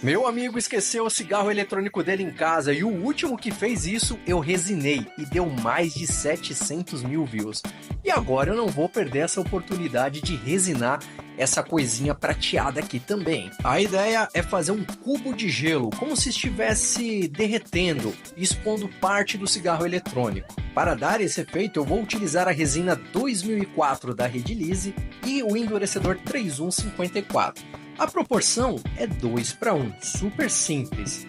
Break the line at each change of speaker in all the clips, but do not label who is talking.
Meu amigo esqueceu o cigarro eletrônico dele em casa e o último que fez isso eu resinei e deu mais de 700 mil views. E agora eu não vou perder essa oportunidade de resinar essa coisinha prateada aqui também. A ideia é fazer um cubo de gelo, como se estivesse derretendo, expondo parte do cigarro eletrônico. Para dar esse efeito, eu vou utilizar a resina 2004 da Redilize e o endurecedor 3154. A proporção é 2:1, super simples.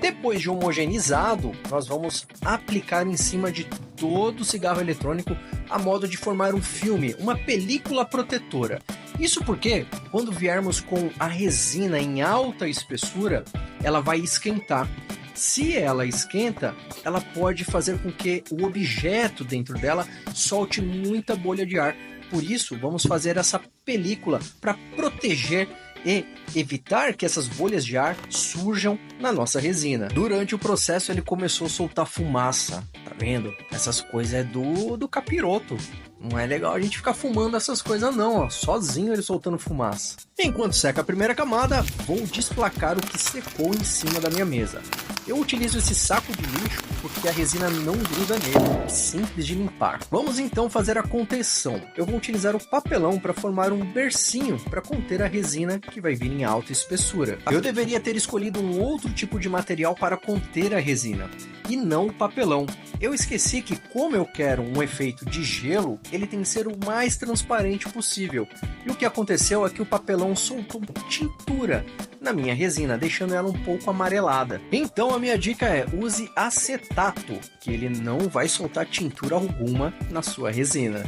Depois de homogeneizado, nós vamos aplicar em cima de todo o cigarro eletrônico a modo de formar um filme, uma película protetora. Isso porque, quando viermos com a resina em alta espessura, ela vai esquentar. Se ela esquenta, ela pode fazer com que o objeto dentro dela solte muita bolha de ar. Por isso, vamos fazer essa película para proteger e evitar que essas bolhas de ar surjam na nossa resina. Durante o processo ele começou a soltar fumaça, tá vendo? Essas coisas é do capiroto. Não é legal a gente ficar fumando essas coisas não, ó. Sozinho ele soltando fumaça. Enquanto seca a primeira camada, vou desplacar o que secou em cima da minha mesa. Eu utilizo esse saco de lixo porque a resina não gruda nele, é simples de limpar. Vamos então fazer a contenção. Eu vou utilizar o papelão para formar um bercinho para conter a resina que vai vir em alta espessura. Eu deveria ter escolhido um outro tipo de material para conter a resina, e não o papelão. Eu esqueci que, como eu quero um efeito de gelo, ele tem que ser o mais transparente possível. E o que aconteceu é que o papelão soltou tintura na minha resina, deixando ela um pouco amarelada. Então a minha dica é: use acetato, que ele não vai soltar tintura alguma na sua resina.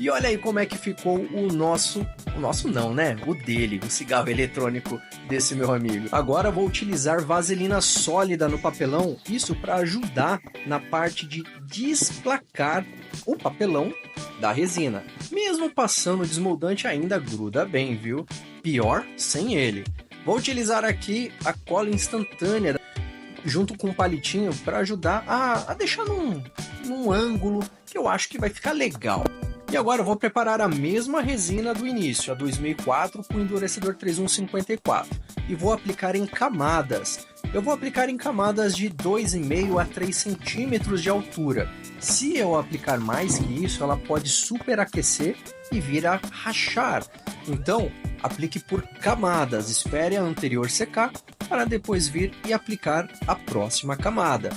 E olha aí como é que ficou o nosso não, né? O dele, o cigarro eletrônico desse meu amigo. Agora vou utilizar vaselina sólida no papelão, isso para ajudar na parte de desplacar o papelão da resina. Mesmo passando o desmoldante ainda gruda bem, viu? Pior sem ele. Vou utilizar aqui a cola instantânea junto com um palitinho para ajudar a deixar num ângulo que eu acho que vai ficar legal. E agora eu vou preparar a mesma resina do início, a 2004 com o endurecedor 3154, e vou aplicar em camadas. Eu vou aplicar em camadas de 2,5 a 3 centímetros de altura. Se eu aplicar mais que isso, ela pode superaquecer e vir a rachar. Então, aplique por camadas, espere a anterior secar para depois vir e aplicar a próxima camada.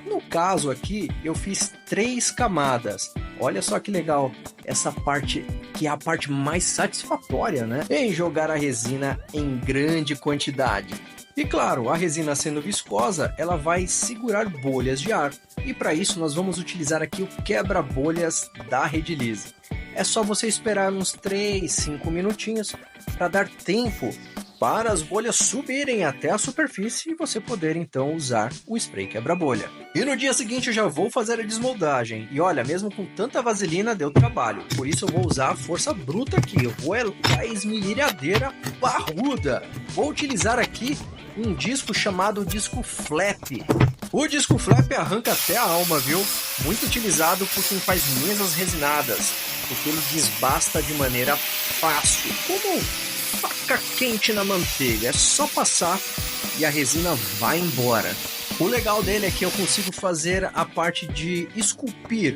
No caso aqui, eu fiz 3 camadas. Olha só que legal, essa parte que é a parte mais satisfatória, né? Em jogar a resina em grande quantidade. E claro, a resina sendo viscosa, ela vai segurar bolhas de ar. E para isso nós vamos utilizar aqui o quebra-bolhas da Redilize. É só você esperar uns 3, 5 minutinhos para dar tempo para as bolhas subirem até a superfície e você poder então usar o spray quebra-bolha. E no dia seguinte eu já vou fazer a desmoldagem. E olha, mesmo com tanta vaselina deu trabalho. Por isso eu vou usar a força bruta aqui. Eu vou a esmerilhadeira barruda. Vou utilizar aqui um disco chamado disco flap. O disco flap arranca até a alma, viu? Muito utilizado por quem faz mesas resinadas, porque ele desbasta de maneira fácil. Como faca quente na manteiga, é só passar e a resina vai embora. O legal dele é que eu consigo fazer a parte de esculpir,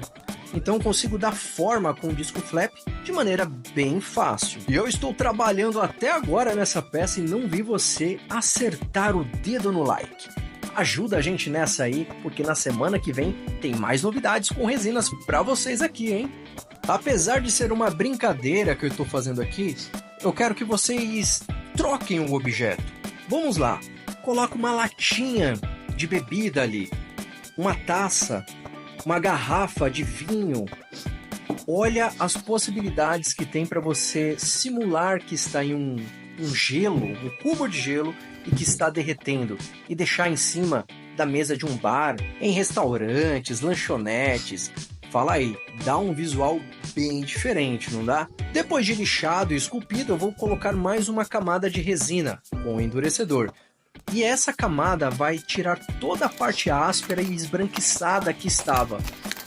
então consigo dar forma com o disco flap de maneira bem fácil. E eu estou trabalhando até agora nessa peça e não vi você acertar o dedo no like. Ajuda a gente nessa aí, porque na semana que vem tem mais novidades com resinas pra vocês aqui, hein? Apesar de ser uma brincadeira que eu estou fazendo aqui, eu quero que vocês troquem o objeto. Vamos lá, coloca uma latinha de bebida ali, uma taça, uma garrafa de vinho. Olha as possibilidades que tem para você simular que está em um gelo, um cubo de gelo e que está derretendo, e deixar em cima da mesa de um bar, em restaurantes, lanchonetes. Fala aí, dá um visual bem diferente, não dá? Depois de lixado e esculpido, eu vou colocar mais uma camada de resina com o endurecedor. E essa camada vai tirar toda a parte áspera e esbranquiçada que estava.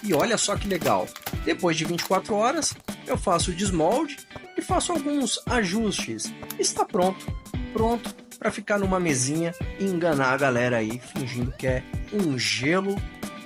E olha só que legal, depois de 24 horas, eu faço o desmolde e faço alguns ajustes. Está pronto para ficar numa mesinha e enganar a galera aí, fingindo que é um gelo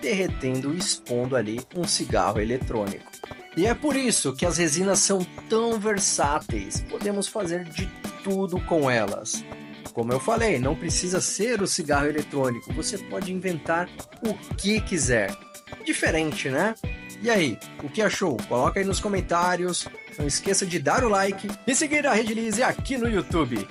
derretendo e expondo ali um cigarro eletrônico. E é por isso que as resinas são tão versáteis, podemos fazer de tudo com elas. Como eu falei, não precisa ser o cigarro eletrônico, você pode inventar o que quiser. Diferente, né? E aí, o que achou? Coloca aí nos comentários, não esqueça de dar o like e seguir a Redilize aqui no YouTube.